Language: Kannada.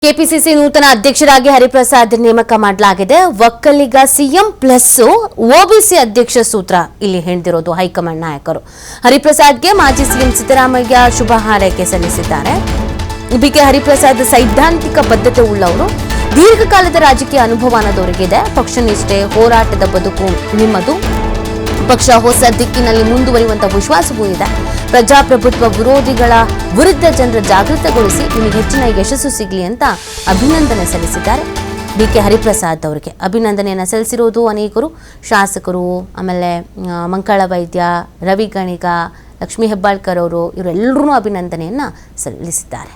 ಕೆಪಿಸಿಸಿ ನೂತನ ಅಧ್ಯಕ್ಷರಾಗಿ ಹರಿಪ್ರಸಾದ್ ನೇಮಕ ಮಾಡಲಾಗಿದೆ. ಒಕ್ಕಲಿಗ ಸಿಎಂ ಪ್ಲಸ್ ಒಬಿಸಿ ಅಧ್ಯಕ್ಷ ಸೂತ್ರ ಇಲ್ಲಿ ಹೆಣೆದಿರೋದು ಹೈಕಮಾಂಡ್ ನಾಯಕರು. ಹರಿಪ್ರಸಾದ್ಗೆ ಮಾಜಿ ಸಿಎಂ ಸಿದ್ದರಾಮಯ್ಯ ಶುಭ ಹಾರೈಕೆ ಸಲ್ಲಿಸಿದ್ದಾರೆ. ಬಿಕೆ ಹರಿಪ್ರಸಾದ್ ಸೈದ್ಧಾಂತಿಕ ಬದ್ಧತೆ ಉಳ್ಳವರು, ದೀರ್ಘಕಾಲದ ರಾಜಕೀಯ ಅನುಭವ ಅನ್ನೋದವರಿಗಿದೆ. ಪಕ್ಷ ನಿಷ್ಠೆ, ಹೋರಾಟದ ಬದುಕು ನಿಮ್ಮದು. ಪಕ್ಷ ಹೊಸ ದಿಕ್ಕಿನಲ್ಲಿ ಮುಂದುವರಿಯುವಂತಹ ವಿಶ್ವಾಸವೂ ಇದೆ. ಪ್ರಜಾಪ್ರಭುತ್ವ ವಿರೋಧಿಗಳ ವಿರುದ್ಧ ಜನರ ಜಾಗೃತಗೊಳಿಸಿ ನಿಮಗೆ ಹೆಚ್ಚಿನ ಯಶಸ್ಸು ಸಿಗಲಿ ಅಂತ ಅಭಿನಂದನೆ ಸಲ್ಲಿಸಿದ್ದಾರೆ. ಬಿಕೆ ಹರಿಪ್ರಸಾದ್ ಅವರಿಗೆ ಅಭಿನಂದನೆಯನ್ನು ಸಲ್ಲಿಸಿರೋದು ಅನೇಕರು, ಶಾಸಕರು, ಆಮೇಲೆ ಮಂಕಳ ವೈದ್ಯ, ರವಿ ಗಣಿಗ, ಲಕ್ಷ್ಮೀ ಹೆಬ್ಬಾಳ್ಕರ್ ಅವರು, ಇವರೆಲ್ಲರೂ ಅಭಿನಂದನೆಯನ್ನು ಸಲ್ಲಿಸಿದ್ದಾರೆ.